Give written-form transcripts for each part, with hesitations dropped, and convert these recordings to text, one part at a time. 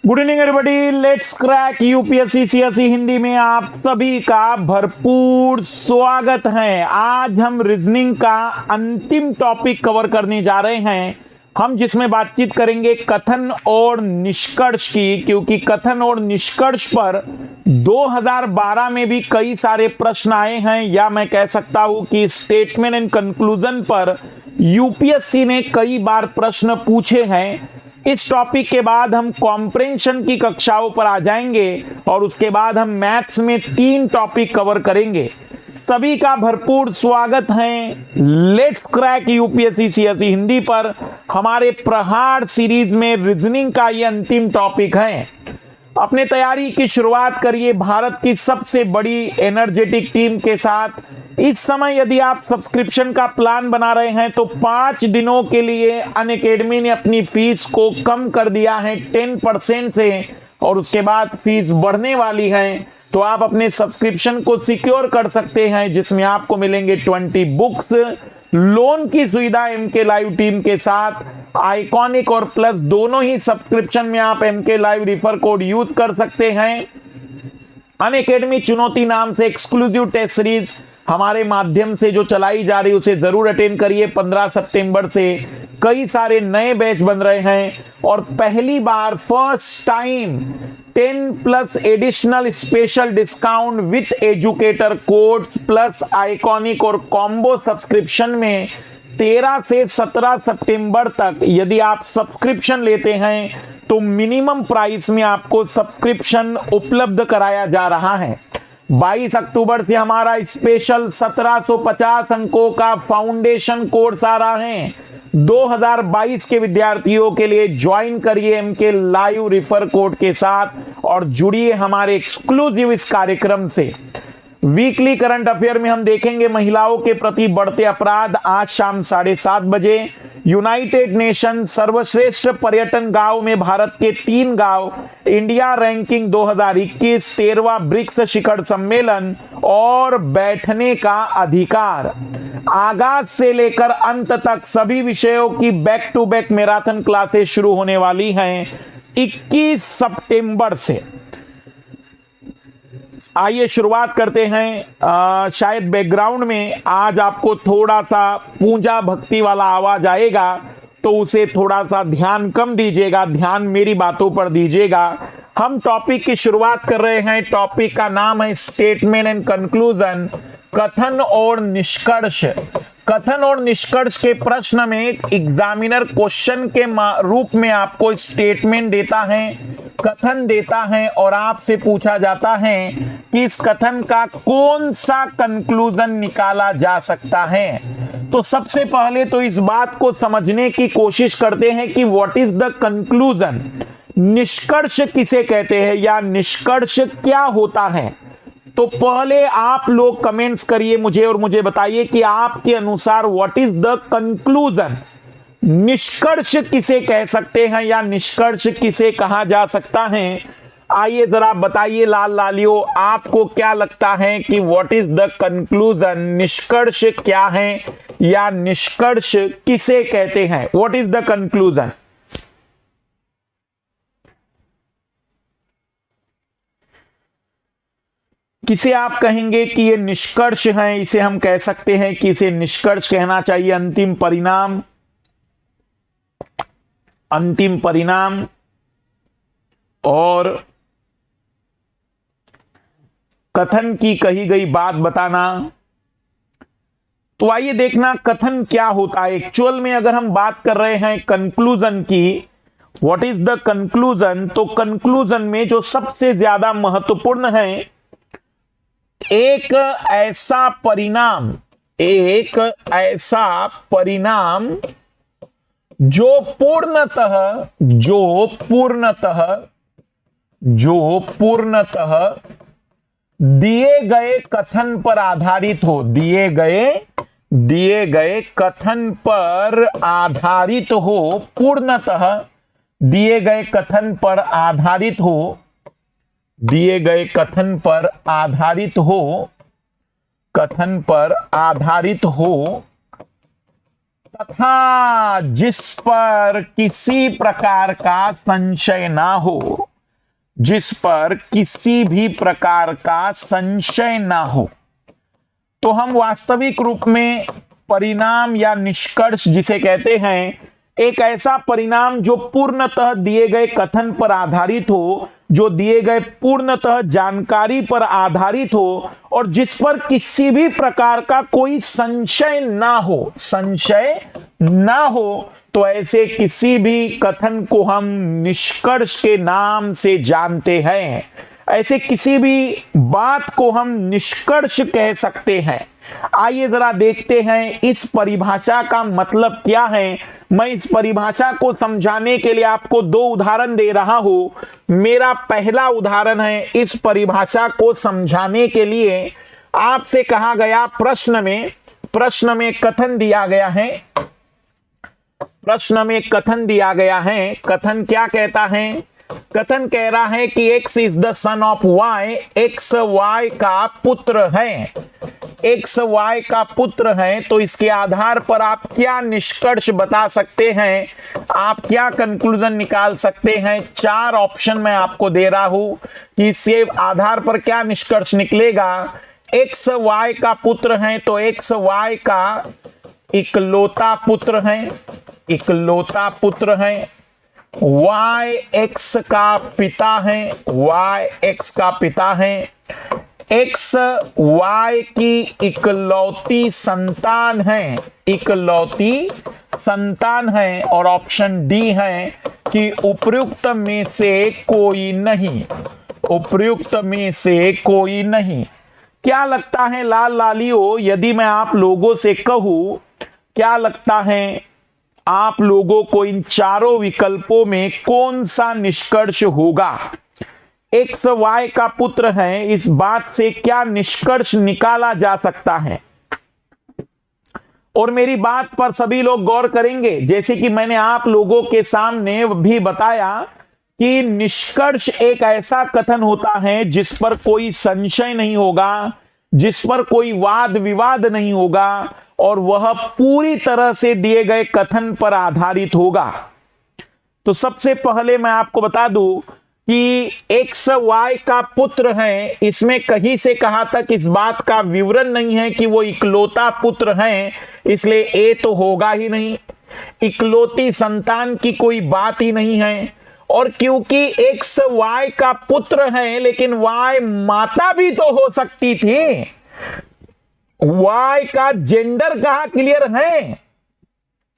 Good evening everybody, let's crack UPSC CSE Hindi में आप सभी का भरपूर स्वागत है। आज हम रीजनिंग का अंतिम टॉपिक कवर करने जा रहे हैं, हम जिसमें बातचीत करेंगे कथन और निष्कर्ष की, क्योंकि कथन और निष्कर्ष पर 2012 में भी कई सारे प्रश्न आए हैं, या मैं कह सकता हूं कि स्टेटमेंट एंड कंक्लूजन पर यूपीएससी ने कई बार प्रश्न पूछे हैं। इस टॉपिक के बाद हम कॉम्प्रेंशन की कक्षाओं पर आ जाएंगे और उसके बाद हम मैथ्स में 3 टॉपिक कवर करेंगे। सभी का भरपूर स्वागत है let's crack UPSC CSE Hindi पर। हमारे प्रहार सीरीज में रीजनिंग का ये अंतिम टॉपिक है। अपने तैयारी की शुरुआत करिए भारत की सबसे बड़ी एनर्जेटिक टीम के साथ। इस समय यदि आप सब्सक्रिप्शन का प्लान बना रहे हैं तो 5 दिनों के लिए अनअकैडमी ने अपनी फीस को कम कर दिया है 10% से, और उसके बाद फीस बढ़ने वाली है। तो आप अपने सब्सक्रिप्शन को सिक्योर कर सकते हैं, जिसमें आपको मिलेंगे 20 बुक्स, लोन की सुविधा एमके लाइव टीम के साथ, आइकॉनिक और प्लस दोनों ही सब्सक्रिप्शन में आप MK live refer code use कर सकते हैं। अनअकैडमी चुनौती नाम से एक्सक्लूसिव टेस्ट सीरीज हमारे माध्यम से जो चलाई जा रही है उसे जरूर अटेंड करिए। 15 सितंबर से कई सारे नए बैच बन रहे हैं और पहली बार first time 10+ additional special discount with educator codes plus iconic और कॉम्बो सब्सक्रिप्शन में 13 से 17 सितंबर तक यदि आप सब्सक्रिप्शन लेते हैं तो मिनिमम प्राइस में आपको सब्सक्रिप्शन उपलब्ध कराया जा रहा है। 22 अक्टूबर से हमारा स्पेशल 1750 अंकों का फाउंडेशन कोर्स आ रहा है 2022 के विद्यार्थियों के लिए। ज्वाइन करिए एमके लाइव रिफर कोड के साथ और जुड़िए हमारे एक्सक्लूसिव इस कार्यक्रम से। वीकली करंट अफेयर में हम देखेंगे महिलाओं के प्रति बढ़ते अपराध, आज शाम 7:30 बजे। यूनाइटेड नेशन सर्वश्रेष्ठ पर्यटन गांव में भारत के 3 गांव, इंडिया रैंकिंग 2021, 13वां ब्रिक्स शिखर सम्मेलन और बैठने का अधिकार। आगाज से लेकर अंत तक सभी विषयों की back to back marathon classes शुरू होने वाली हैं 21 सितंबर से। आइए शुरुआत करते हैं। शायद बैकग्राउंड में आज आपको थोड़ा सा पूजा भक्ति वाला आवाज आएगा, तो उसे थोड़ा सा ध्यान कम दीजिएगा, ध्यान मेरी बातों पर दीजिएगा। हम टॉपिक की शुरुआत कर रहे हैं। टॉपिक का नाम है स्टेटमेंट एंड कंक्लूजन, कथन और निष्कर्ष। कथन और निष्कर्ष के प्रश्न में एग्जामिनर क्वेश्चन के रूप में आपको स्टेटमेंट देता है, कथन देता है और आपसे पूछा जाता है कि इस कथन का कौन सा कंक्लूजन निकाला जा सकता है। तो सबसे पहले तो इस बात को समझने की कोशिश करते हैं कि व्हाट इज द कंक्लूजन, निष्कर्ष किसे कहते हैं या निष्कर्ष क्या होता है। तो पहले आप लोग कमेंट्स करिए मुझे और मुझे बताइए कि आपके अनुसार व्हाट इज द कंक्लूजन, निष्कर्ष किसे कह सकते हैं या निष्कर्ष किसे कहा जा सकता है। आइए जरा बताइए लाल लालियो, आपको क्या लगता है कि व्हाट इज द कंक्लूजन, निष्कर्ष क्या है या निष्कर्ष किसे कहते हैं। What is the conclusion. किसे आप कहेंगे कि ये निष्कर्ष है, इसे हम कह सकते हैं कि इसे निष्कर्ष कहना चाहिए। अंतिम परिणाम, अंतिम परिणाम और कथन की कही गई बात बताना। तो आइए देखना कथन क्या होता है एक्चुअल में। अगर हम बात कर रहे हैं कंक्लूजन की, व्हाट इज द कंक्लूजन, तो कंक्लूजन में जो सबसे ज्यादा महत्वपूर्ण है, एक ऐसा परिणाम, एक ऐसा परिणाम जो पूर्णतः जो पूर्णतः दिए गए कथन पर आधारित हो, दिए गए कथन पर आधारित हो, पूर्णतः दिए गए कथन पर आधारित हो, दिए गए कथन पर आधारित हो, कथन पर आधारित हो, तथा जिस पर किसी प्रकार का संशय ना हो, जिस पर किसी भी प्रकार का संशय ना हो। तो हम वास्तविक रूप में परिणाम या निष्कर्ष जिसे कहते हैं, एक ऐसा परिणाम जो पूर्णतः दिए गए कथन पर आधारित हो, जो दिए गए पूर्णतः जानकारी पर आधारित हो और जिस पर किसी भी प्रकार का कोई संशय ना हो, संशय ना हो, तो ऐसे किसी भी कथन को हम निष्कर्ष के नाम से जानते हैं। ऐसे किसी भी बात को हम निष्कर्ष कह सकते हैं। आइए जरा देखते हैं इस परिभाषा का मतलब क्या है। मैं इस परिभाषा को समझाने के लिए आपको दो उदाहरण दे रहा हूं। मेरा पहला उदाहरण है, इस परिभाषा को समझाने के लिए आपसे कहा गया प्रश्न में कथन दिया गया है, प्रश्न में कथन दिया गया है। कथन क्या कहता है? कथन कह रहा है कि x is the son of y, x y का पुत्र है, x y का पुत्र है। तो इसके आधार पर आप क्या निष्कर्ष बता सकते हैं, आप क्या कंक्लूजन निकाल सकते हैं? चार ऑप्शन मैं आपको दे रहा हूं कि इसके आधार पर क्या निष्कर्ष निकलेगा। x y का पुत्र है तो x y का इकलौता पुत्र है, इकलौता पुत्र है। y x का पिता है, y x का पिता है। x y की इकलौती संतान है, इकलौती संतान है। और ऑप्शन डी है कि उपर्युक्त में से कोई नहीं, उपर्युक्त में से कोई नहीं। क्या लगता है लाल लालियों, यदि मैं आप लोगों से कहूं, क्या लगता है आप लोगों को इन चारों विकल्पों में कौन सा निष्कर्ष होगा? x y का पुत्र है, इस बात से क्या निष्कर्ष निकाला जा सकता है? और मेरी बात पर सभी लोग गौर करेंगे, जैसे कि मैंने आप लोगों के सामने भी बताया कि निष्कर्ष एक ऐसा कथन होता है जिस पर कोई संशय नहीं होगा, जिस पर कोई वाद विवाद नहीं होगा और वह पूरी तरह से दिए गए कथन पर आधारित होगा। तो सबसे पहले मैं आपको बता दूं कि x y का पुत्र है, इसमें कहीं से कहां तक इस बात का विवरण नहीं है कि वो इकलौता पुत्र है, इसलिए ए तो होगा ही नहीं। इकलौती संतान की कोई बात ही नहीं है। और क्योंकि x y का पुत्र है लेकिन y माता भी तो हो सकती थी, y का जेंडर कहां क्लियर है?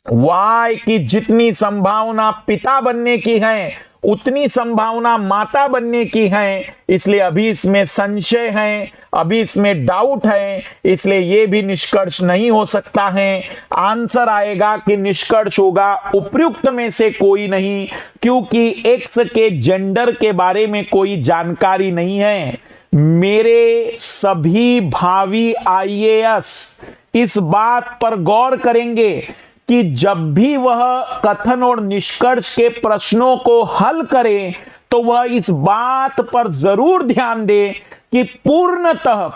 y की जितनी संभावना पिता बनने की है उतनी संभावना माता बनने की है, इसलिए अभी इसमें संशय है, अभी इसमें डाउट है, इसलिए यह भी निष्कर्ष नहीं हो सकता है। आंसर आएगा कि निष्कर्ष होगा उपर्युक्त में से कोई नहीं, क्योंकि एक्स के जेंडर के बारे में कोई जानकारी नहीं है। मेरे सभी भावी आईएएस इस बात पर गौर करेंगे कि जब भी वह कथन और निष्कर्ष के प्रश्नों को हल करे तो वह इस बात पर जरूर ध्यान दे कि पूर्णतः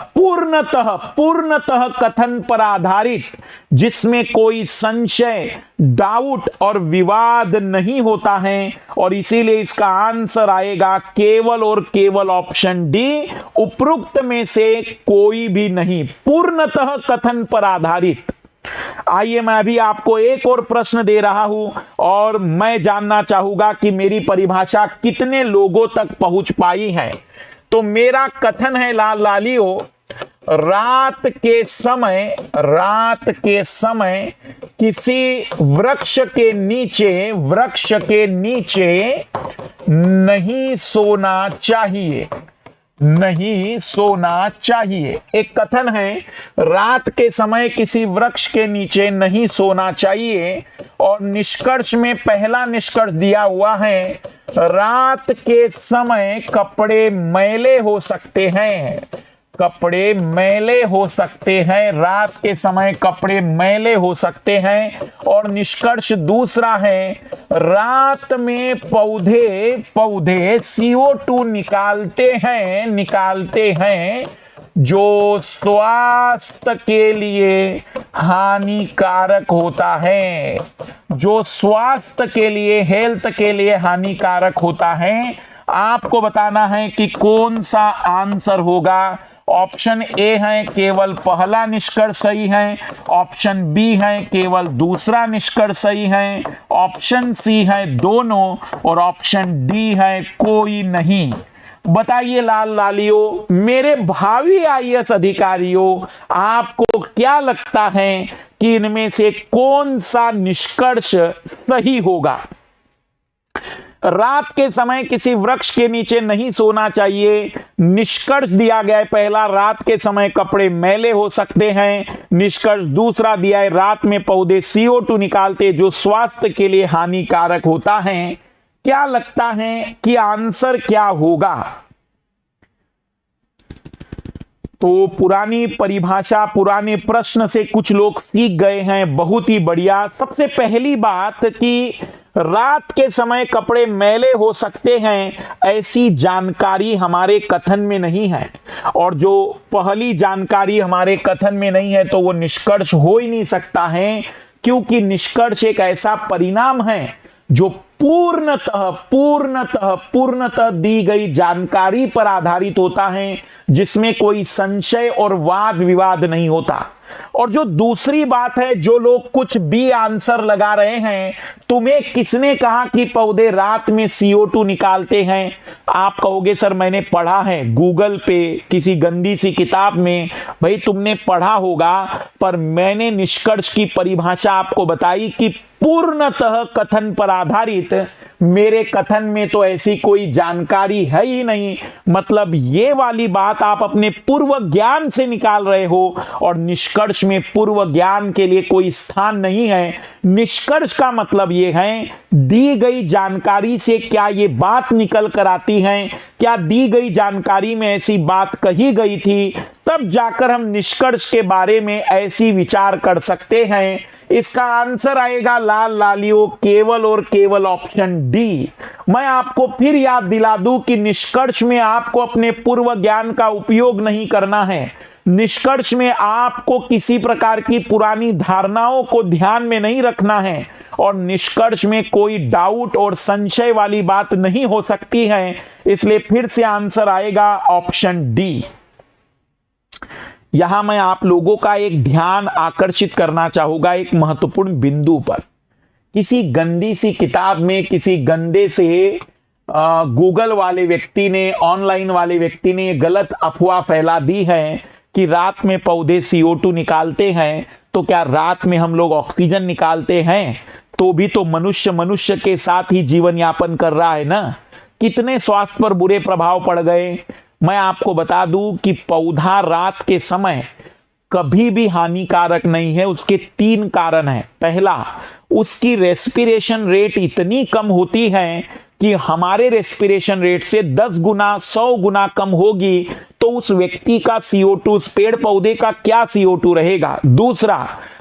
कथन पर आधारित, जिसमें कोई संशय, डाउट और विवाद नहीं होता है। और इसीलिए इसका आंसर आएगा केवल और केवल ऑप्शन डी, उपरोक्त में से कोई भी नहीं, पूर्णतः कथन पर आधारित। आइए मैं अभी आपको एक और प्रश्न दे रहा हूं और मैं जानना चाहूंगा कि मेरी परिभाषा कितने लोगों तक पहुंच पाई है। तो मेरा कथन है लाल लालियों, रात के समय किसी वृक्ष के नीचे नहीं सोना चाहिए, नहीं सोना चाहिए। एक कथन है, रात के समय किसी वृक्ष के नीचे नहीं सोना चाहिए। और निष्कर्ष में पहला निष्कर्ष दिया हुआ है रात के समय कपड़े मैले हो सकते हैं, कपड़े मैले हो सकते हैं, रात के समय कपड़े मैले हो सकते हैं। और निष्कर्ष दूसरा है, रात में पौधे CO2 निकालते हैं जो स्वास्थ्य के लिए हानिकारक होता है, जो स्वास्थ्य के लिए, हेल्थ के लिए हानिकारक होता है। आपको बताना है कि कौन सा आंसर होगा। ऑप्शन ए है केवल पहला निष्कर्ष सही है, ऑप्शन बी है केवल दूसरा निष्कर्ष सही है, ऑप्शन सी है दोनों, और ऑप्शन डी है कोई नहीं। बताइए लाल लालियों, मेरे भावी IAS अधिकारियों, आपको क्या लगता है कि इनमें से कौन सा निष्कर्ष सही होगा? रात के समय किसी वृक्ष के नीचे नहीं सोना चाहिए, निष्कर्ष दिया गया है पहला, रात के समय कपड़े मैले हो सकते हैं। निष्कर्ष दूसरा दिया है, रात में पौधे CO2 निकालते जो स्वास्थ्य के लिए हानिकारक होता है। क्या लगता है कि आंसर क्या होगा? तो पुरानी परिभाषा, पुराने प्रश्न से कुछ लोग सीख गए हैं, बहुत ही बढ़िया। सबसे पहली बात कि रात के समय कपड़े मैले हो सकते हैं, ऐसी जानकारी हमारे कथन में नहीं है, और जो पहली जानकारी हमारे कथन में नहीं है तो वो निष्कर्ष हो ही नहीं सकता है, क्योंकि निष्कर्ष एक ऐसा परिणाम है जो पूर्णतः दी गई जानकारी पर आधारित होता है, जिसमें कोई संशय और वाद विवाद नहीं होता। और जो दूसरी बात है, जो लोग कुछ भी आंसर लगा रहे हैं, तुम्हें किसने कहा कि पौधे रात में CO2 निकालते हैं? आप कहोगे सर मैंने पढ़ा है गूगल पे किसी गंदी सी किताब में। भाई तुमने पढ़ा होगा, पर मैंने निष्कर्ष की परिभाषा आपको बताई कि पूर्णतः कथन पर आधारित। मेरे कथन में तो ऐसी कोई जानकारी है ही नहीं, मतलब ये वाली बात आप अपने पूर्व ज्ञान से निकाल रहे हो, और निष्कर्ष में पूर्व ज्ञान के लिए कोई स्थान नहीं है। निष्कर्ष का मतलब ये है, दी गई जानकारी से क्या ये बात निकल कर आती है, क्या दी गई जानकारी में ऐसी बात कही गई थी, तब जाकर हम निष्कर्ष के बारे में ऐसी विचार कर सकते हैं। इसका आंसर आएगा लाल लालियों केवल और केवल ऑप्शन डी। मैं आपको फिर याद दिला दूं कि निष्कर्ष में आपको अपने पूर्व ज्ञान का उपयोग नहीं करना है। निष्कर्ष में आपको किसी प्रकार की पुरानी धारणाओं को ध्यान में नहीं रखना है, और निष्कर्ष में कोई डाउट और संशय वाली बात नहीं हो सकती है। इसलिए फिर से आंसर आएगा ऑप्शन डी। यहां मैं आप लोगों का एक ध्यान आकर्षित करना चाहूंगा एक महत्वपूर्ण बिंदु पर। किसी गंदी सी किताब में किसी गंदे से गूगल वाले व्यक्ति ने, ऑनलाइन वाले व्यक्ति ने गलत अफवाह फैला दी है कि रात में पौधे CO2 निकालते हैं। तो क्या रात में हम लोग ऑक्सीजन निकालते हैं? तो भी तो मनुष्य के साथ ही जीवन यापन कर रहा है ना। कितने स्वास्थ्य पर बुरे प्रभाव पड़ गए। मैं आपको बता दूं कि पौधा रात के समय कभी भी हानिकारक नहीं है। उसके 3 कारण हैं। पहला, उसकी रेस्पिरेशन रेट इतनी कम होती है कि हमारे रेस्पिरेशन रेट से 10 गुना 100 गुना कम होगी, तो उस व्यक्ति का CO2, उस पेड़ पौधे का क्या CO2 रहेगा। दूसरा,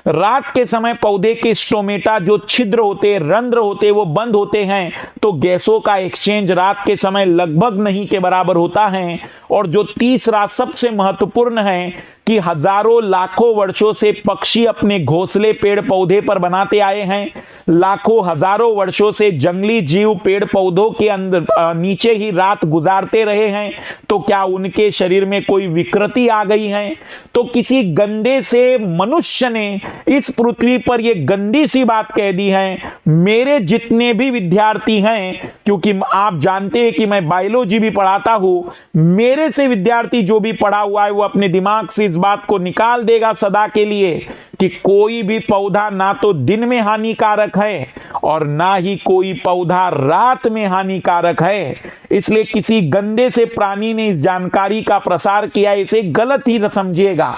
रात के समय पौधे के स्टोमेटा जो छिद्र होते, रंध्र होते, वो बंद होते हैं, तो गैसों का एक्सचेंज रात के समय लगभग नहीं के बराबर होता है। और जो तीसरा सबसे महत्वपूर्ण है कि हजारों लाखों वर्षों से पक्षी अपने घोंसले पेड़ पौधे पर बनाते आए हैं। लाखों हजारों वर्षों से जंगली जीव पेड़ पौधों के अंदर नीचे ही रात गुजारते रहे हैं। तो क्या उनके शरीर में कोई विकृति आ गई है? तो किसी गंदे से मनुष्य ने इस पृथ्वी पर यह गंदी सी बात कह दी है। मेरे जितने भी विद्यार्थी हैं, क्योंकि आप जानते हैं कि मैं बायोलॉजी भी पढ़ाता हूं, मेरे से विद्यार्थी जो भी पढ़ा हुआ है वो अपने दिमाग से इस बात को निकाल देगा सदा के लिए कि कोई भी पौधा ना तो दिन में हानिकारक है और ना ही कोई पौधा रात में हानिकारक है। इसलिए किसी गंदे से प्राणी ने इस जानकारी का प्रसार किया, इसे गलत ही समझिएगा।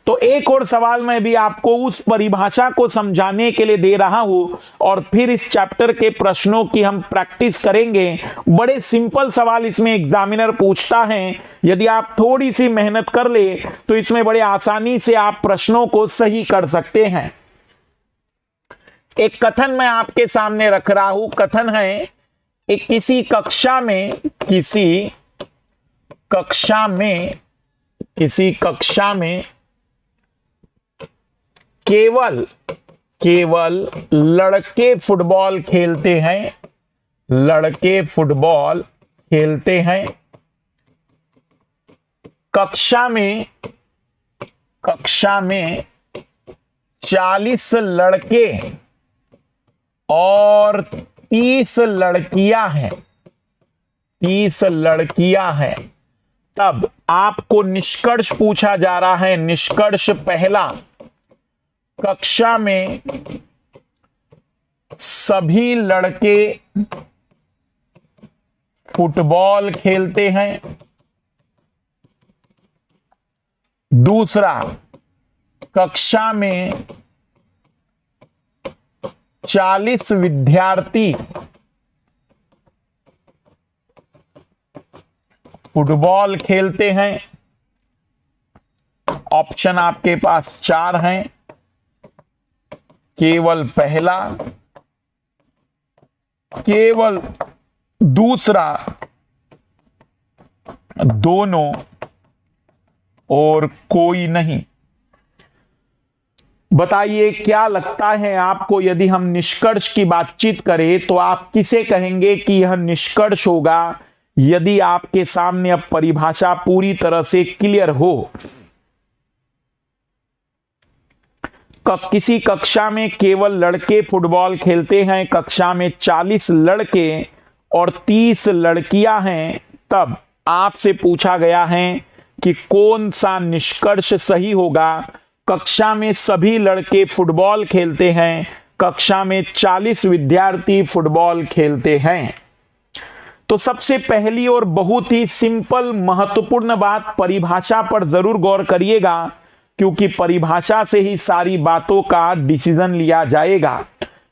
तो एक और सवाल मैं भी आपको उस परिभाषा को समझाने के लिए दे रहा हूं और फिर इस चैप्टर के प्रश्नों की हम प्रैक्टिस करेंगे। बड़े सिंपल सवाल इसमें एग्जामिनर पूछता है, यदि आप थोड़ी सी मेहनत कर ले तो इसमें बड़े आसानी से आप प्रश्नों को सही कर सकते हैं। एक कथन मैं आपके सामने रख रहा हूं। कथन है, एक किसी कक्षा में केवल लड़के फुटबॉल खेलते हैं, कक्षा में 40 लड़के और 30 लड़कियां हैं। तब आपको निष्कर्ष पूछा जा रहा है। निष्कर्ष पहला, कक्षा में सभी लड़के फुटबॉल खेलते हैं। दूसरा, कक्षा में 40 विद्यार्थी फुटबॉल खेलते हैं। ऑप्शन आपके पास 4 हैं। केवल पहला, केवल दूसरा, दोनों और कोई नहीं। बताइए क्या लगता है आपको, यदि हम निष्कर्ष की बातचीत करें तो आप किसे कहेंगे कि यह निष्कर्ष होगा, यदि आपके सामने अब परिभाषा पूरी तरह से क्लियर हो। किसी कक्षा में केवल लड़के फुटबॉल खेलते हैं, कक्षा में 40 लड़के और 30 लड़कियां हैं। तब आपसे पूछा गया है कि कौन सा निष्कर्ष सही होगा। कक्षा में सभी लड़के फुटबॉल खेलते हैं, कक्षा में 40 विद्यार्थी फुटबॉल खेलते हैं। तो सबसे पहली और बहुत ही सिंपल महत्वपूर्ण बात, परिभाषा पर जरूर गौर करिएगा, क्योंकि परिभाषा से ही सारी बातों का डिसीजन लिया जाएगा।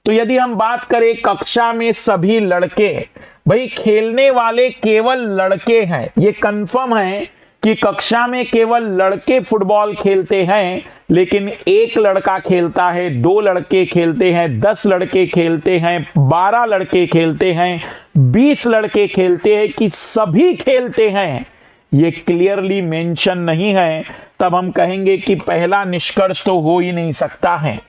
तो यदि हम बात करें कक्षा में सभी लड़के, भाई खेलने वाले केवल लड़के हैं, ये कंफर्म है कि कक्षा में केवल लड़के फुटबॉल खेलते हैं। लेकिन एक लड़का खेलता है, 2 लड़के खेलते हैं, 10 लड़के खेलते हैं, 12 लड़के खेलते हैं, 20 लड़के खेलते हैं कि सभी खेलते हैं, ये क्लियरली मेंशन नहीं है। तब हम कहेंगे कि पहला निष्कर्ष तो हो ही नहीं सकता है।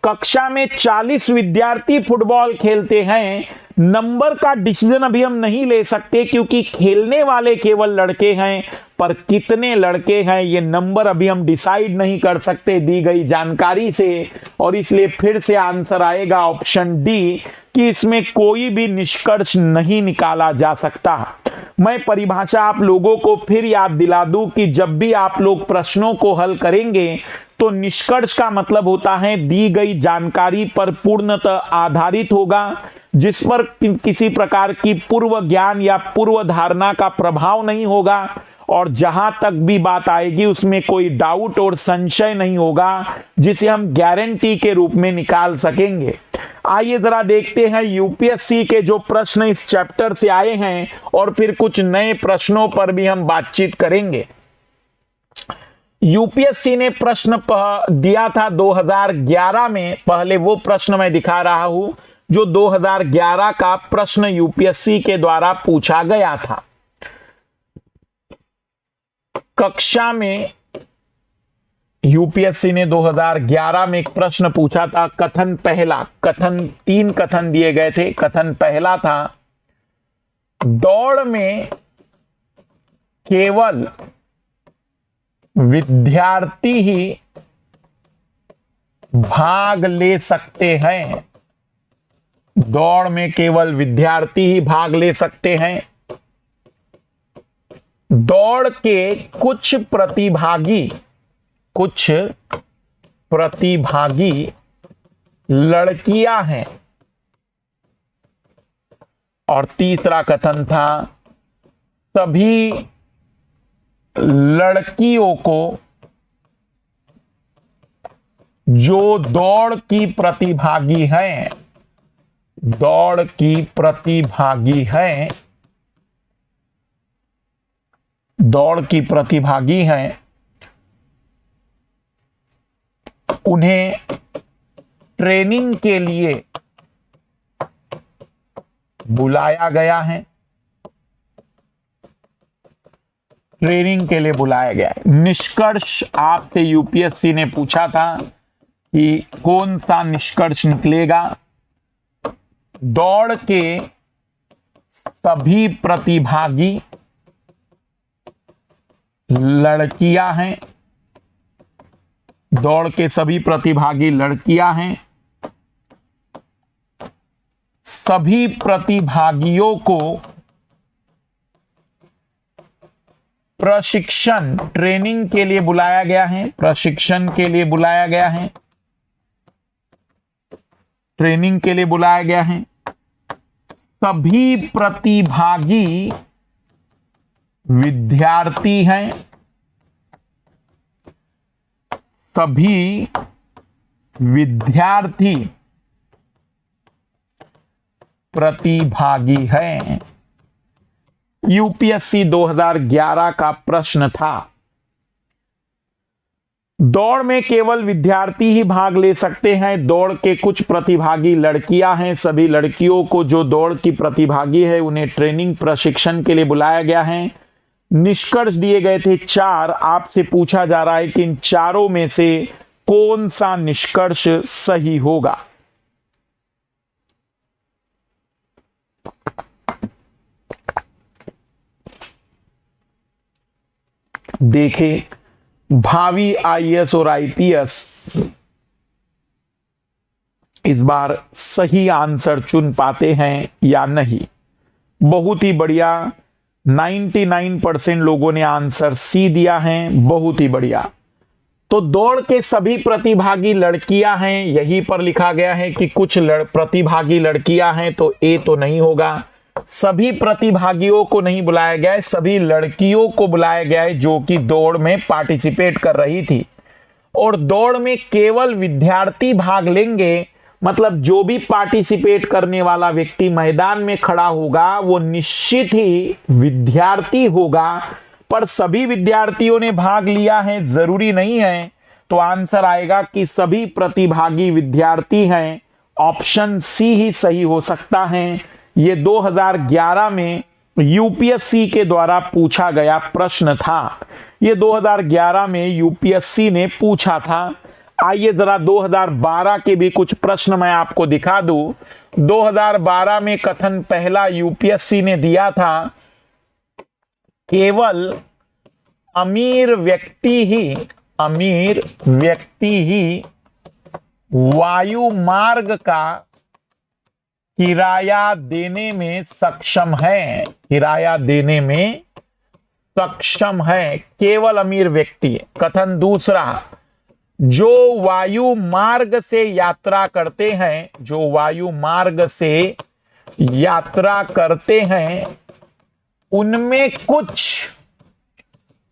कक्षा में 40 विद्यार्थी फुटबॉल खेलते हैं, नंबर का डिसीजन अभी हम नहीं ले सकते, क्योंकि खेलने वाले केवल लड़के हैं, पर कितने लड़के हैं ये नंबर अभी हम डिसाइड नहीं कर सकते दी गई जानकारी से। और इसलिए फिर से आंसर आएगा ऑप्शन डी, कि इसमें कोई भी निष्कर्ष नहीं निकाला जा सकता। मैं परिभाषा आप लोगों को फिर याद दिला दूं कि जब भी आप लोग प्रश्नों को हल करेंगे तो निष्कर्ष का मतलब होता है दी गई जानकारी पर पूर्णतः आधारित होगा, जिस पर किसी प्रकार की पूर्व ज्ञान या पूर्व धारणा का प्रभाव नहीं होगा, और जहां तक भी बात आएगी उसमें कोई डाउट और संशय नहीं होगा, जिसे हम गारंटी के रूप में निकाल सकेंगे। आइए जरा देखते हैं यूपीएससी के जो प्रश्न इस चैप्टर से आए हैं, और फिर कुछ नए प्रश्नों पर भी हम बातचीत करेंगे। यूपीएससी ने प्रश्न दिया था 2011 में। पहले वो प्रश्न मैं दिखा रहा हूं जो 2011 का प्रश्न यूपीएससी के द्वारा पूछा गया था। कक्षा में यूपीएससी ने 2011 में एक प्रश्न पूछा था। कथन पहला, 3 कथन दिए गए थे। कथन पहला था, दौड़ में केवल विद्यार्थी ही भाग ले सकते हैं। दौड़ में केवल विद्यार्थी ही भाग ले सकते हैं। दौड़ के कुछ प्रतिभागी लड़कियां हैं। और तीसरा कथन था, सभी लड़कियों को जो दौड़ की प्रतिभागी हैं, दौड़ की प्रतिभागी हैं, दौड़ की प्रतिभागी हैं, उन्हें ट्रेनिंग के लिए बुलाया गया है, ट्रेनिंग के लिए बुलाया गया है। निष्कर्ष आपसे यूपीएससी ने पूछा था कि कौन सा निष्कर्ष निकलेगा। दौड़ के सभी प्रतिभागी लड़कियां हैं, दौड़ के सभी प्रतिभागी लड़कियां हैं। सभी प्रतिभागियों को प्रशिक्षण ट्रेनिंग के लिए बुलाया गया है, प्रशिक्षण के लिए बुलाया गया है, ट्रेनिंग के लिए बुलाया गया है। सभी प्रतिभागी विद्यार्थी हैं, सभी विद्यार्थी प्रतिभागी हैं। यूपीएससी 2011 का प्रश्न था। दौड़ में केवल विद्यार्थी ही भाग ले सकते हैं। दौड़ के कुछ प्रतिभागी लड़कियां हैं। सभी लड़कियों को जो दौड़ की प्रतिभागी है उन्हें ट्रेनिंग प्रशिक्षण के लिए बुलाया गया है। निष्कर्ष दिए गए थे 4। आपसे पूछा जा रहा है कि इन चारों में से कौन सा निष्कर्ष सही होगा। देखें, भावी आईएएस और आईपीएस इस बार सही आंसर चुन पाते हैं या नहीं। बहुत ही बढ़िया, 99% लोगों ने आंसर सी दिया है। बहुत ही बढ़िया। तो दौड़ के सभी प्रतिभागी लड़कियां हैं, यहीं पर लिखा गया है कि कुछ प्रतिभागी लड़कियां हैं, तो ए तो नहीं होगा। सभी प्रतिभागियों को नहीं बुलाया गया है, सभी लड़कियों को बुलाया गया है जो कि दौड़ में पार्टिसिपेट कर रही थी। और दौड़ में केवल विद्यार्थी भाग लेंगे, मतलब जो भी पार्टिसिपेट करने वाला व्यक्ति मैदान में खड़ा होगा वो निश्चित ही विद्यार्थी होगा। पर सभी विद्यार्थियों ने भाग लिया है जरूरी नहीं है, तो आंसर आएगा कि सभी प्रतिभागी विद्यार्थी हैं। ऑप्शन सी ही सही हो सकता है। ये 2011 में यूपीएससी के द्वारा पूछा गया प्रश्न था। ये 2011 में यूपीएससी ने पूछा था। आइए जरा 2012 के भी कुछ प्रश्न मैं आपको दिखा दूं। 2012 में कथन पहला यूपीएससी ने दिया था, केवल अमीर व्यक्ति ही वायु मार्ग का किराया देने में सक्षम है, किराया देने में सक्षम है, केवल अमीर व्यक्ति। कथन दूसरा, जो वायु मार्ग से यात्रा करते हैं, जो वायु मार्ग से यात्रा करते हैं, उनमें कुछ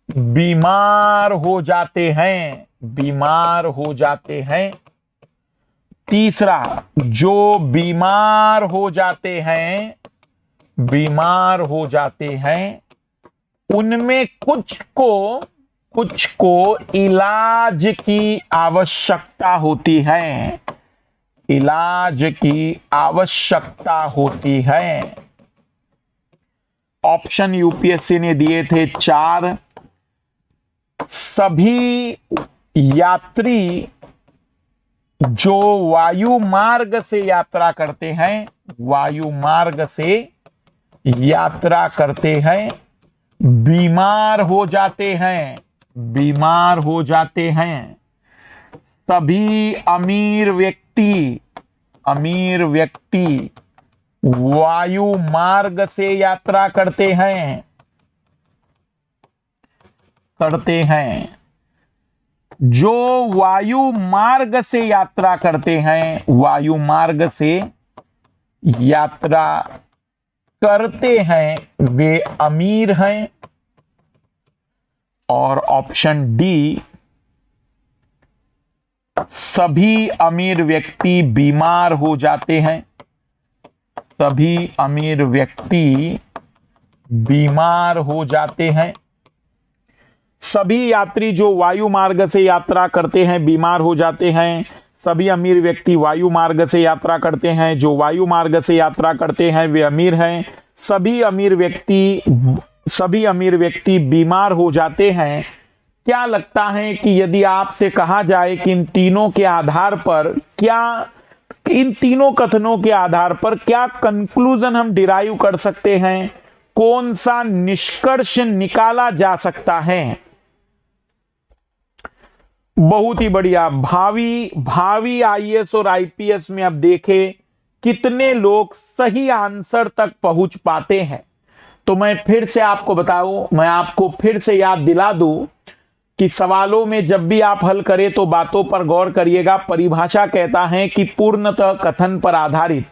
बीमार हो जाते हैं, बीमार हो जाते हैं। तीसरा, जो बीमार हो जाते हैं, बीमार हो जाते हैं, उनमें कुछ को इलाज की आवश्यकता होती है, इलाज की आवश्यकता होती है। ऑप्शन यूपीएससी ने दिए थे 4। सभी यात्री जो वायु मार्ग से यात्रा करते हैं, वायु मार्ग से यात्रा करते हैं, बीमार हो जाते हैं, बीमार हो जाते हैं। सभी अमीर व्यक्ति वायु मार्ग से यात्रा करते हैं, जो वायु मार्ग से यात्रा करते हैं, वायु मार्ग से यात्रा करते हैं, वे अमीर हैं। और ऑप्शन डी, सभी अमीर व्यक्ति बीमार हो जाते हैं। सभी अमीर व्यक्ति बीमार हो जाते हैं। सभी यात्री जो वायु मार्ग से यात्रा करते हैं बीमार हो जाते हैं। सभी अमीर व्यक्ति वायु मार्ग से यात्रा करते हैं। जो वायु मार्ग से यात्रा करते हैं वे अमीर हैं। सभी अमीर व्यक्ति बीमार हो जाते हैं। क्या लगता है कि यदि आपसे कहा जाए कि इन तीनों के आधार पर इन तीनों कथनों के आधार पर क्या कंक्लूजन हम डिराइव कर सकते हैं, कौन सा निष्कर्ष निकाला जा सकता है? बहुत ही बढ़िया। भावी आईएएस और आईपीएस में अब देखें कितने लोग सही आंसर तक पहुंच पाते हैं। तो मैं फिर से आपको बताऊं, मैं आपको फिर से याद दिला दूं कि सवालों में जब भी आप हल करें तो बातों पर गौर करिएगा। परिभाषा कहता है कि पूर्णतः कथन पर आधारित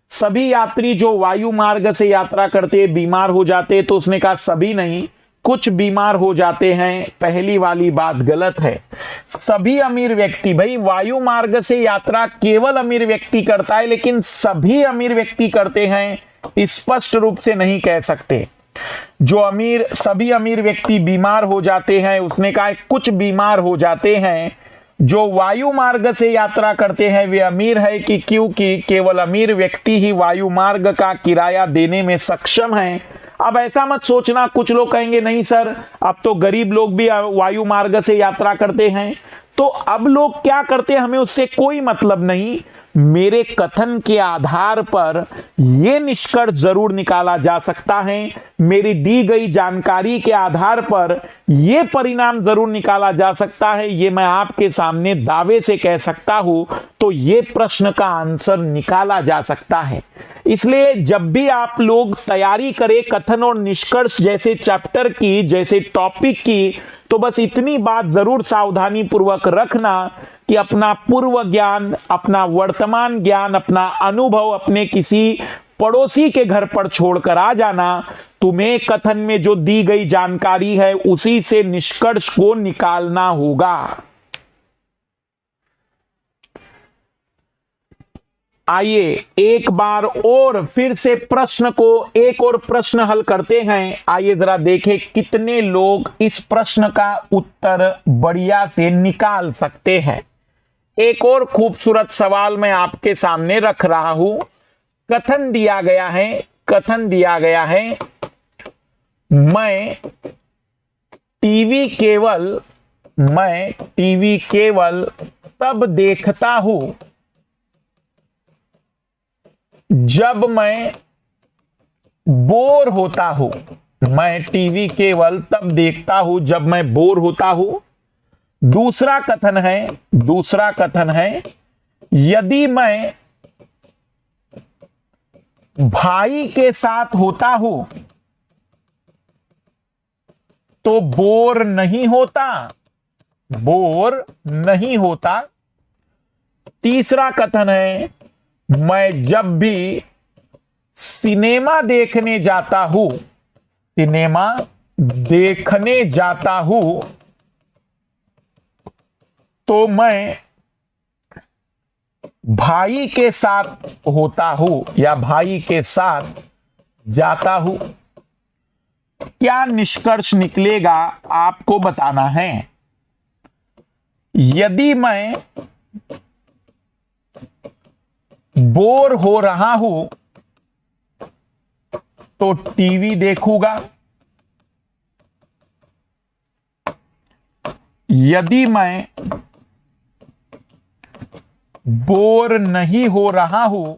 सभी यात्री जो वायु मार्ग से यात्रा करते बीमार हो जाते, तो उसने कहा सभी नहीं, कुछ बीमार हो जाते हैं। पहली वाली बात गलत है। सभी अमीर व्यक्ति, भाई वायु मार्ग से यात्रा केवल अमीर व्यक्ति करता है, लेकिन सभी अमीर व्यक्ति करते हैं स्पष्ट रूप से नहीं कह सकते। सभी अमीर व्यक्ति बीमार हो जाते हैं, उसने कहा कुछ बीमार हो जाते हैं। जो वायु मार्ग से यात्रा करते हैं वे अमीर है कि क्योंकि केवल अमीर व्यक्ति ही वायु मार्ग का किराया देने में सक्षम हैं। अब ऐसा मत सोचना, कुछ लोग कहेंगे नहीं सर अब तो गरीब लोग भी वायु मार्ग से यात्रा करते हैं। तो अब लोग क्या करते हैं हमें उससे कोई मतलब नहीं। मेरे कथन के आधार पर यह निष्कर्ष जरूर निकाला जा सकता है, मेरी दी गई जानकारी के आधार पर यह परिणाम जरूर निकाला जा सकता है, यह मैं आपके सामने दावे से कह सकता हूं। तो यह प्रश्न का आंसर निकाला जा सकता है। इसलिए जब भी आप लोग तैयारी करें कथन और निष्कर्ष जैसे चैप्टर की, जैसे टॉपिक की, तो बस इतनी बात जरूर सावधानी पूर्वक रखना कि अपना पूर्व ज्ञान, अपना वर्तमान ज्ञान, अपना अनुभव अपने किसी पड़ोसी के घर पर छोड़कर आ जाना। तुम्हें कथन में जो दी गई जानकारी है उसी से निष्कर्ष को निकालना होगा। आइए एक बार और फिर से एक और प्रश्न हल करते हैं। आइए जरा देखें कितने लोग इस प्रश्न का उत्तर बढ़िया से निकाल सकते हैं। एक और खूबसूरत सवाल मैं आपके सामने रख रहा हूं। कथन दिया गया है मैं टीवी केवल तब देखता हूं जब मैं बोर होता हूं। मैं टीवी केवल तब देखता हूं जब मैं बोर होता हूं। दूसरा कथन है यदि मैं भाई के साथ होता हूं तो बोर नहीं होता। तीसरा कथन है मैं जब भी सिनेमा देखने जाता हूं तो मैं भाई के साथ होता हूं या भाई के साथ जाता हूं। क्या निष्कर्ष निकलेगा आपको बताना है। यदि मैं बोर हो रहा हूं तो टीवी देखूंगा। यदि मैं बोर नहीं हो रहा हूं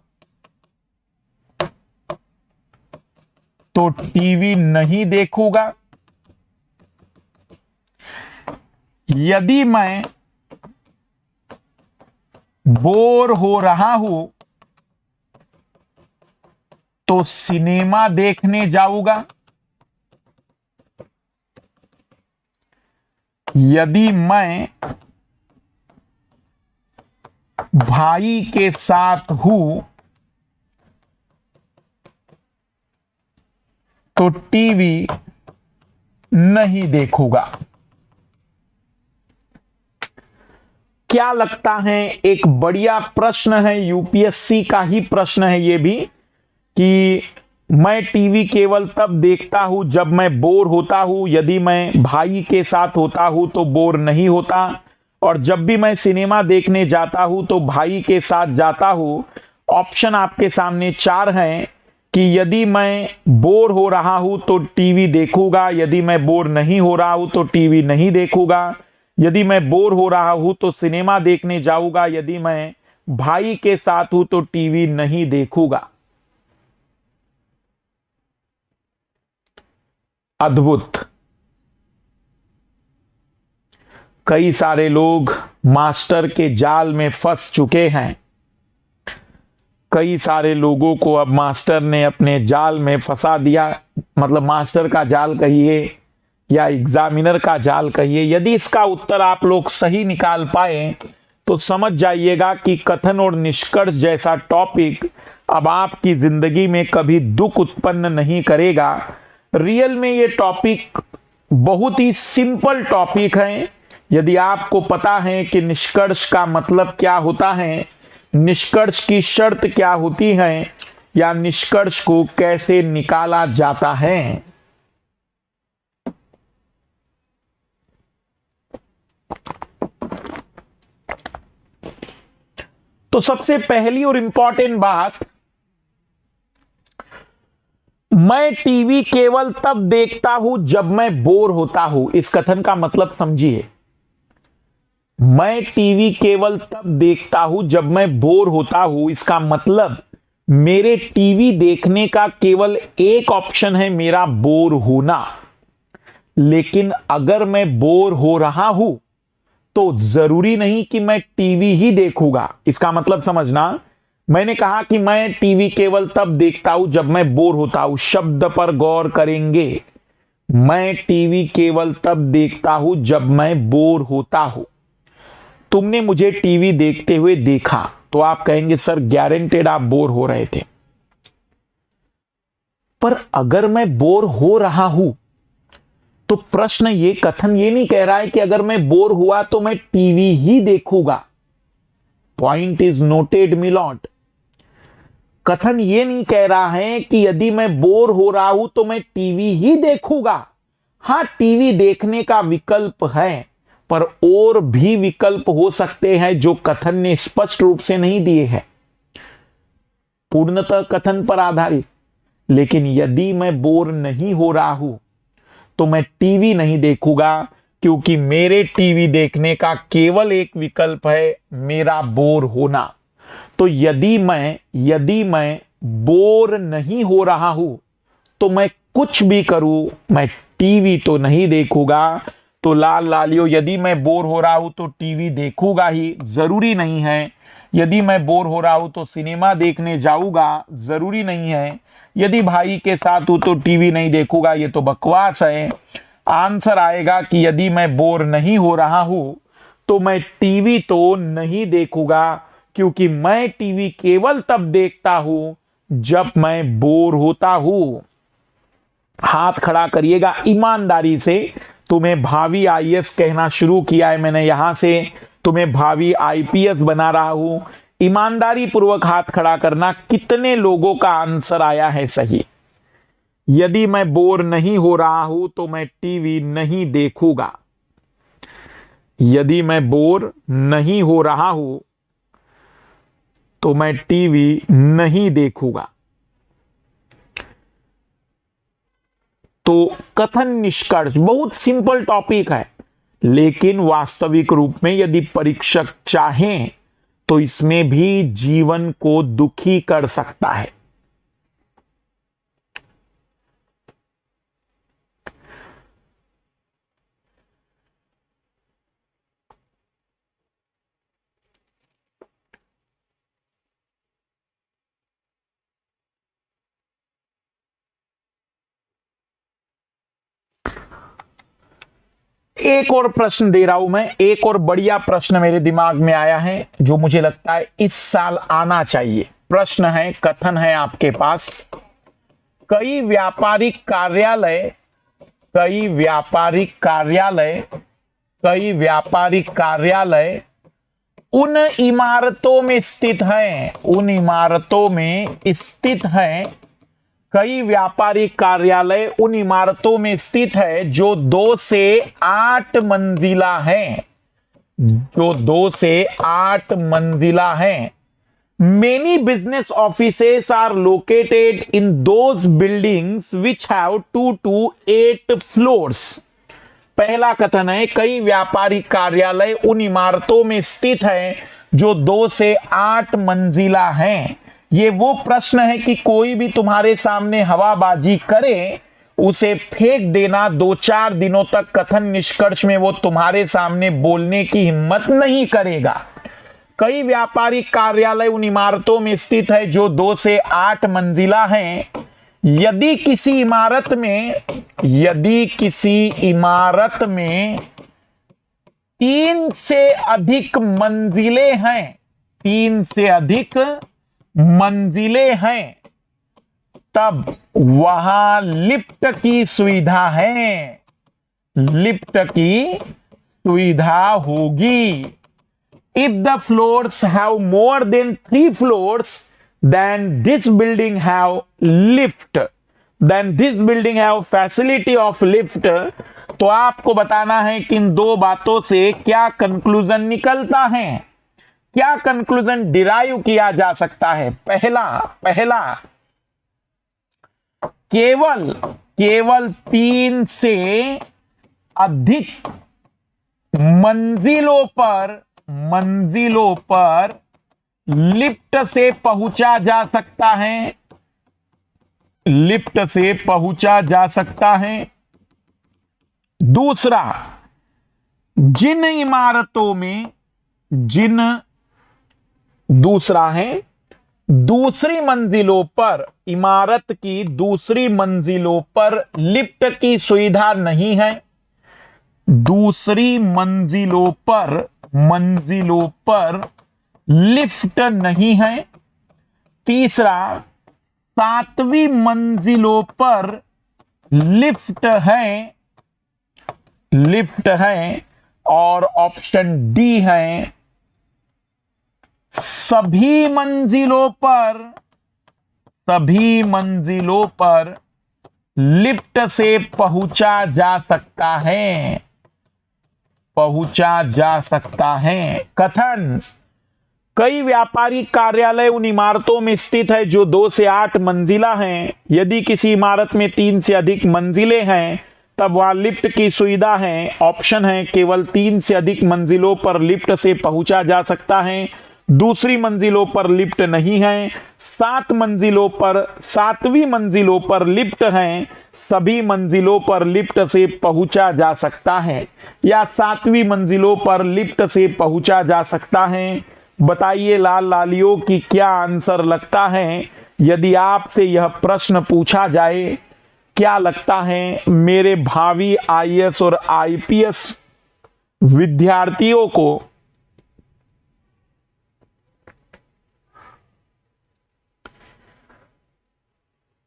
तो टीवी नहीं देखूंगा। यदि मैं बोर हो रहा हूं तो सिनेमा देखने जाऊंगा। यदि मैं भाई के साथ हूं तो टीवी नहीं देखूंगा। क्या लगता है, एक बढ़िया प्रश्न है, यूपीएससी का ही प्रश्न है ये भी, कि मैं टीवी केवल तब देखता हूं जब मैं बोर होता हूं, यदि मैं भाई के साथ होता हूं तो बोर नहीं होता, और जब भी मैं सिनेमा देखने जाता हूं तो भाई के साथ जाता हूं। ऑप्शन आपके सामने 4 हैं कि यदि मैं बोर हो रहा हूं तो टीवी देखूंगा, यदि मैं बोर नहीं हो रहा हूं तो टीवी नहीं देखूंगा, यदि मैं बोर हो रहा हूं तो सिनेमा देखने जाऊंगा, यदि मैं भाई के साथ हूं तो टीवी नहीं देखूंगा। अद्भुत। कई सारे लोग मास्टर के जाल में फंस चुके हैं। कई सारे लोगों को अब मास्टर ने अपने जाल में फंसा दिया, मतलब मास्टर का जाल कहिए या एग्जामिनर का जाल कहिए। यदि इसका उत्तर आप लोग सही निकाल पाए तो समझ जाइएगा कि कथन और निष्कर्ष जैसा टॉपिक अब आपकी जिंदगी में कभी दुख उत्पन्न नहीं करेगा। रियल में ये टॉपिक बहुत ही सिंपल टॉपिक है। यदि आपको पता है कि निष्कर्ष का मतलब क्या होता है, निष्कर्ष की शर्त क्या होती है, या निष्कर्ष को कैसे निकाला जाता है। तो सबसे पहली और इंपॉर्टेंट बात, मैं टीवी केवल तब देखता हूं जब मैं बोर होता हूं। इस कथन का मतलब समझिए। मैं टीवी केवल तब देखता हूं जब मैं बोर होता हूं, इसका मतलब मेरे टीवी देखने का केवल एक ऑप्शन है, मेरा बोर होना। लेकिन अगर मैं बोर हो रहा हूं तो जरूरी नहीं कि मैं टीवी ही देखूंगा। इसका मतलब समझना, मैंने कहा कि मैं टीवी केवल तब देखता हूं जब मैं बोर होता हूं। शब्द पर गौर करेंगे। मैं टीवी केवल तब देखता हूं जब मैं बोर होता हूं। तुमने मुझे टीवी देखते हुए देखा तो आप कहेंगे सर गारंटेड आप बोर हो रहे थे। पर अगर मैं बोर हो रहा हूं तो प्रश्न ये, कथन ये नहीं कह रहा है कि अगर मैं बोर हुआ तो मैं टीवी ही देखूंगा। Point is noted milord. कथन ये नहीं कह रहा है कि यदि मैं बोर हो रहा हूं तो मैं टीवी ही देखूंगा। हां, टीवी देखने का विकल्प है, पर और भी विकल्प हो सकते हैं जो कथन ने स्पष्ट रूप से नहीं दिए हैं, पूर्णतः कथन पर आधारित। लेकिन यदि मैं बोर नहीं हो रहा हूं तो मैं टीवी नहीं देखूंगा, क्योंकि मेरे टीवी देखने का केवल एक विकल्प है, मेरा बोर होना। तो यदि मैं बोर नहीं हो रहा हूं तो मैं कुछ भी करूं, मैं टीवी तो नहीं देखूंगा। तो लाल लालियो, यदि मैं बोर हो रहा हूं तो टीवी देखूंगा ही, जरूरी नहीं है। यदि मैं बोर हो रहा हूं तो सिनेमा देखने जाऊंगा, जरूरी नहीं है। यदि भाई के साथ हूं तो टीवी नहीं देखूंगा, ये तो बकवास है। आंसर आएगा कि यदि मैं बोर नहीं हो रहा हूं तो मैं टीवी तो नहीं देखूंगा, क्योंकि मैं टीवी केवल तब देखता हूं जब मैं बोर होता हूं। हाथ खड़ा करिएगा ईमानदारी से। तुम्हें भावी आईएएस कहना शुरू किया है मैंने, यहां से तुम्हें भावी आईपीएस बना रहा हूं। ईमानदारी पूर्वक हाथ खड़ा करना, कितने लोगों का आंसर आया है सही। यदि मैं बोर नहीं हो रहा हूं तो मैं टीवी नहीं देखूंगा। यदि मैं बोर नहीं हो रहा हूं तो मैं टीवी नहीं देखूंगा। तो कथन निष्कर्ष बहुत सिंपल टॉपिक है, लेकिन वास्तविक रूप में यदि परीक्षक चाहें तो इसमें भी जीवन को दुखी कर सकता है। एक और प्रश्न दे रहा हूं मैं, एक और बढ़िया प्रश्न मेरे दिमाग में आया है जो मुझे लगता है इस साल आना चाहिए। प्रश्न है, कथन है आपके पास, कई व्यापारिक कार्यालय उन इमारतों में स्थित हैं, उन इमारतों में स्थित हैं। कई व्यापारिक कार्यालय उन इमारतों में स्थित है जो 2 से 8 मंजिला हैं, जो 2 से 8 मंजिला हैं। Many business offices are located in those buildings which have 2 to 8 floors. पहला कथन है कई व्यापारिक कार्यालय उन इमारतों में स्थित है जो 2 से 8 मंजिला हैं। ये वो प्रश्न है कि कोई भी तुम्हारे सामने हवाबाजी करे, उसे फेंक देना, 2-4 दिनों तक कथन निष्कर्ष में वो तुम्हारे सामने बोलने की हिम्मत नहीं करेगा। कई व्यापारिक कार्यालय उन इमारतों में स्थित है जो 2 से 8 मंजिला हैं। यदि किसी इमारत में 3 से अधिक मंजिलें हैं, 3 से अधिक मंजिलें हैं, तब वहां लिफ्ट की सुविधा है, लिफ्ट की सुविधा होगी। If the floors have more than 3 floors, then this building have lift, then this building have facility of lift। तो आपको बताना है कि इन 2 बातों से क्या कंक्लूजन निकलता है, क्या कंक्लूजन डिराइव किया जा सकता है। पहला केवल 3 से अधिक मंजिलों पर लिफ्ट से पहुंचा जा सकता है, लिफ्ट से पहुंचा जा सकता है। दूसरा, जिन इमारतों में दूसरी मंजिलों पर, इमारत की दूसरी मंजिलों पर लिफ्ट की सुविधा नहीं है, दूसरी मंजिलों पर लिफ्ट नहीं है। तीसरा, 7वीं मंजिलों पर लिफ्ट है। और ऑप्शन डी है, सभी मंजिलों पर लिफ्ट से पहुंचा जा सकता है। कथन, कई व्यापारिक कार्यालय उन इमारतों में स्थित है जो 2 से 8 मंजिला हैं। यदि किसी इमारत में 3 से अधिक मंजिलें हैं, तब वहां लिफ्ट की सुविधा है। ऑप्शन है, केवल 3 से अधिक मंजिलों पर लिफ्ट से पहुंचा जा सकता है, दूसरी मंजिलों पर लिफ्ट नहीं है। 7वीं मंजिलों पर लिफ्ट है, सभी मंजिलों पर लिफ्ट से पहुंचा जा सकता है, या 7वीं मंजिलों पर लिफ्ट से पहुंचा जा सकता है। बताइए लाल लालियों की क्या आंसर लगता है। यदि आपसे यह प्रश्न पूछा जाए, क्या लगता है मेरे भावी आईएएस और आईपीएस विद्यार्थियों को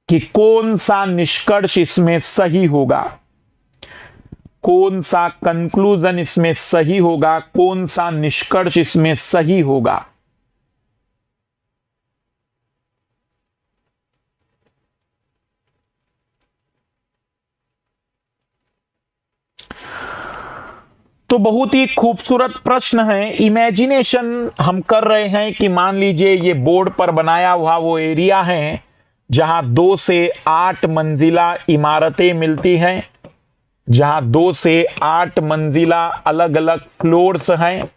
कि कौन सा निष्कर्ष इसमें सही होगा, कौन सा कंक्लूजन इसमें सही होगा, कौन सा निष्कर्ष इसमें सही होगा। तो बहुत ही खूबसूरत प्रश्न है। इमेजिनेशन हम कर रहे हैं कि मान लीजिए ये बोर्ड पर बनाया हुआ वो एरिया है जहां 2 से 8 मंजिला इमारतें मिलती हैं, जहां 2 से 8 मंजिला अलग अलग फ्लोर्स हैं।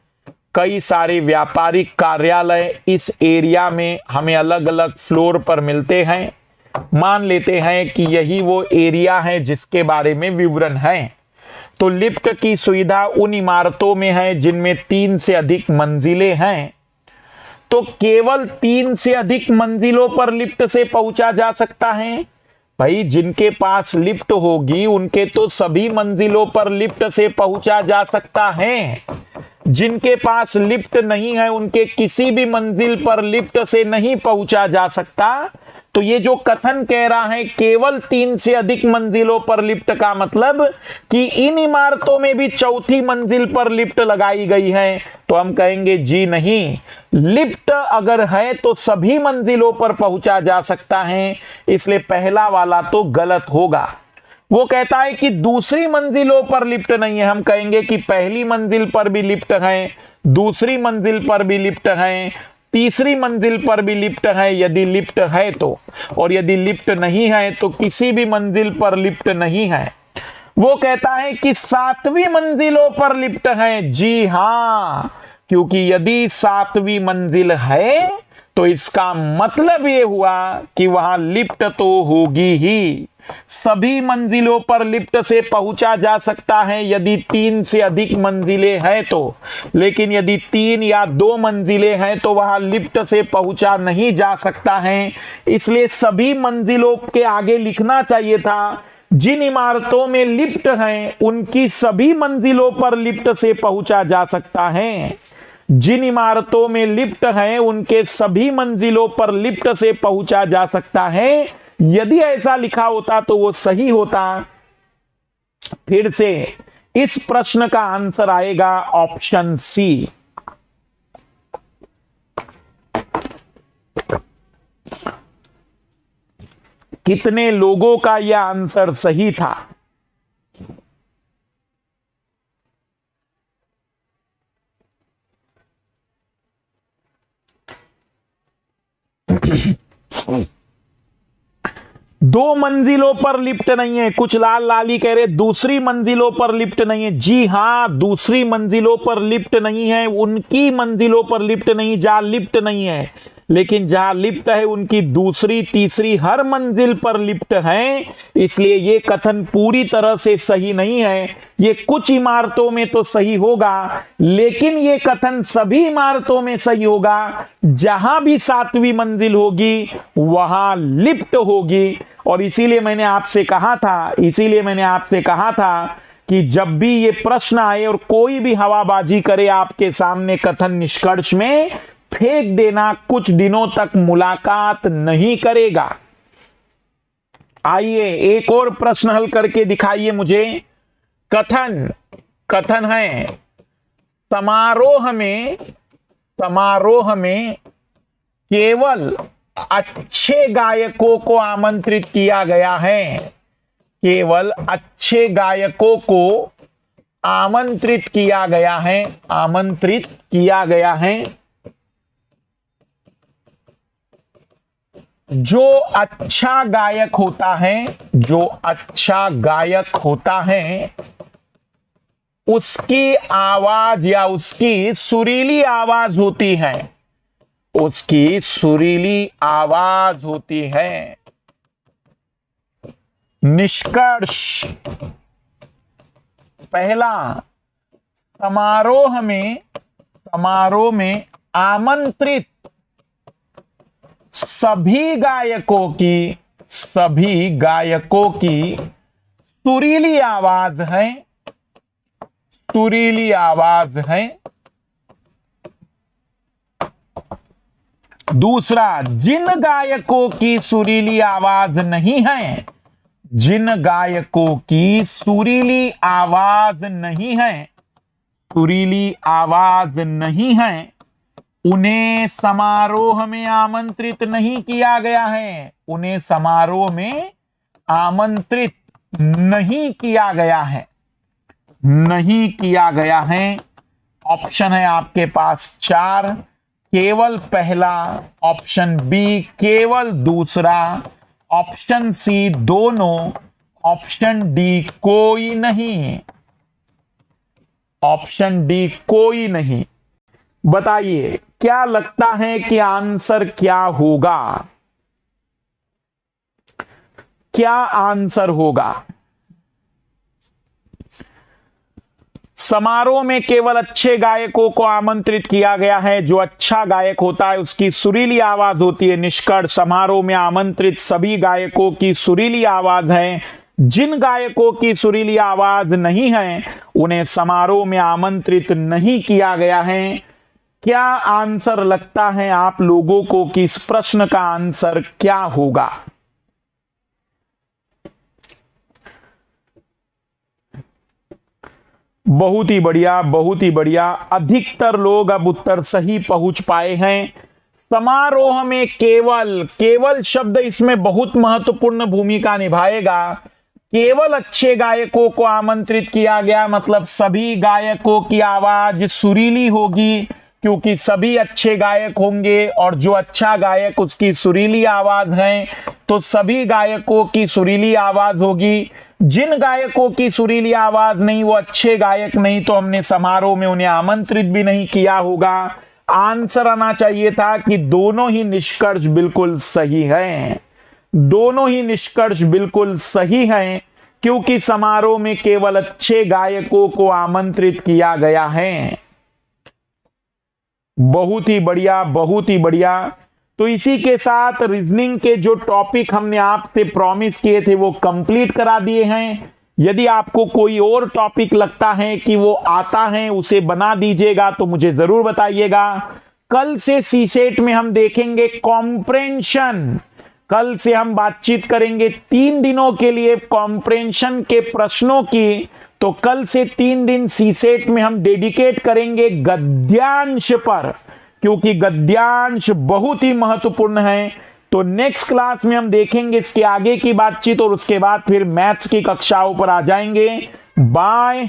कई सारे व्यापारिक कार्यालय इस एरिया में हमें अलग अलग फ्लोर पर मिलते हैं। मान लेते हैं कि यही वो एरिया है जिसके बारे में विवरण है। तो लिफ्ट की सुविधा उन इमारतों में है जिनमें 3 से अधिक मंजिलें हैं। तो केवल 3 से अधिक मंजिलों पर लिफ्ट से पहुंचा जा सकता है। भाई जिनके पास लिफ्ट होगी उनके तो सभी मंजिलों पर लिफ्ट से पहुंचा जा सकता है। जिनके पास लिफ्ट नहीं है उनके किसी भी मंजिल पर लिफ्ट से नहीं पहुंचा जा सकता। तो ये जो कथन कह रहा है केवल 3 से अधिक मंजिलों पर लिफ्ट का मतलब कि इन इमारतों में भी चौथी मंजिल पर लिफ्ट लगाई गई है, तो हम कहेंगे जी नहीं, लिफ्ट अगर है तो सभी मंजिलों पर पहुंचा जा सकता है, इसलिए पहला वाला तो गलत होगा। वो कहता है कि दूसरी मंजिलों पर लिफ्ट नहीं है, हम कहेंगे कि पहली मंजिल पर भी लिफ्ट है, दूसरी मंजिल पर भी लिफ्ट है, तीसरी मंजिल पर भी लिफ्ट है यदि लिफ्ट है तो, और यदि लिफ्ट नहीं है तो किसी भी मंजिल पर लिफ्ट नहीं है। वो कहता है कि 7वीं मंजिलों पर लिफ्ट है, जी हां, क्योंकि यदि 7वीं मंजिल है तो इसका मतलब ये हुआ कि वहां लिफ्ट तो होगी ही। सभी मंजिलों पर लिफ्ट से पहुंचा जा सकता है यदि 3 से अधिक मंजिलें हैं तो, लेकिन यदि 3 या 2 मंजिलें हैं तो वहां लिफ्ट से पहुंचा नहीं जा सकता है। इसलिए सभी मंजिलों के आगे लिखना चाहिए था जिन इमारतों में लिफ्ट हैं उनकी सभी मंजिलों पर लिफ्ट से पहुंचा जा सकता है। जिन इमारतों में लिफ्ट हैं उनके सभी मंजिलों पर लिफ्ट से पहुंचा जा सकता है। यदि ऐसा लिखा होता तो वो सही होता। फिर से इस प्रश्न का आंसर आएगा ऑप्शन सी। कितने लोगों का यह आंसर सही था? दो मंजिलों पर लिफ्ट नहीं है, कुछ लाल लाली कह रहे दूसरी मंजिलों पर लिफ्ट नहीं है। जी हां, दूसरी मंजिलों पर लिफ्ट नहीं है, उनकी मंजिलों पर लिफ्ट नहीं जहां लिफ्ट नहीं है, लेकिन जहां लिफ्ट है उनकी दूसरी तीसरी हर मंजिल पर लिफ्ट है। इसलिए यह कथन पूरी तरह से सही नहीं है। ये कुछ इमारतों में तो सही होगा, लेकिन यह कथन सभी इमारतों में सही होगा जहां भी 7वीं मंजिल होगी वहां लिफ्ट होगी। और इसीलिए मैंने आपसे कहा था कि जब भी ये प्रश्न आए और कोई भी हवाबाजी करे आपके सामने कथन निष्कर्ष में, फेंक देना, कुछ दिनों तक मुलाकात नहीं करेगा। आइए एक और प्रश्न हल करके दिखाइए मुझे। कथन है समारोह में केवल अच्छे गायकों को आमंत्रित किया गया है। केवल अच्छे गायकों को आमंत्रित किया गया है। जो अच्छा गायक होता है उसकी आवाज या उसकी सुरीली आवाज होती है। निष्कर्ष पहला, समारोह में आमंत्रित सभी गायकों की सुरीली आवाज है। दूसरा, जिन गायकों की सुरीली आवाज नहीं है, उन्हें समारोह में आमंत्रित नहीं किया गया है। ऑप्शन है आपके पास 4, केवल पहला, ऑप्शन बी केवल दूसरा, ऑप्शन सी दोनों, ऑप्शन डी कोई नहीं। बताइए क्या लगता है कि आंसर क्या होगा? समारोह में केवल अच्छे गायकों को आमंत्रित किया गया है। जो अच्छा गायक होता है उसकी सुरीली आवाज होती है। निष्कर्ष, समारोह में आमंत्रित सभी गायकों की सुरीली आवाज है। जिन गायकों की सुरीली आवाज नहीं है उन्हें समारोह में आमंत्रित नहीं किया गया है। क्या आंसर लगता है आप लोगों को कि इस प्रश्न का आंसर क्या होगा? बहुत ही बढ़िया, बहुत ही बढ़िया। अधिकतर लोग अब उत्तर सही पहुंच पाए हैं। समारोह में केवल, केवल शब्द इसमें बहुत महत्वपूर्ण भूमिका निभाएगा। केवल अच्छे गायकों को आमंत्रित किया गया, मतलब सभी गायकों की आवाज सुरीली होगी, क्योंकि सभी अच्छे गायक होंगे और जो अच्छा गायक उसकी सुरीली आवाज है, तो सभी गायकों की सुरीली आवाज होगी। जिन गायकों की सुरीली आवाज नहीं, वो अच्छे गायक नहीं, तो हमने समारोह में उन्हें आमंत्रित भी नहीं किया होगा। आंसर आना चाहिए था कि दोनों ही निष्कर्ष बिल्कुल सही हैं। दोनों ही निष्कर्ष बिल्कुल सही हैं, क्योंकि समारोह में केवल अच्छे गायकों को आमंत्रित किया गया है। बहुत ही बढ़िया, बहुत ही बढ़िया। तो इसी के साथ रीजनिंग के जो टॉपिक हमने आपसे प्रॉमिस किए थे वो कंप्लीट करा दिए हैं। यदि आपको कोई और टॉपिक लगता है कि वो आता है, उसे बना दीजिएगा, तो मुझे जरूर बताइएगा। कल से सीसेट में हम देखेंगे कॉम्प्रेंशन। कल से हम बातचीत करेंगे 3 दिनों के लिए कॉम्प्रेंशन के प्रश्नों की। तो कल से 3 दिन सीसेट में हम डेडिकेट करेंगे गद्यांश पर, क्योंकि गद्यांश बहुत ही महत्वपूर्ण है। तो नेक्स्ट क्लास में हम देखेंगे इसके आगे की बातचीत और उसके बाद फिर मैथ्स की कक्षाओं पर आ जाएंगे। बाय।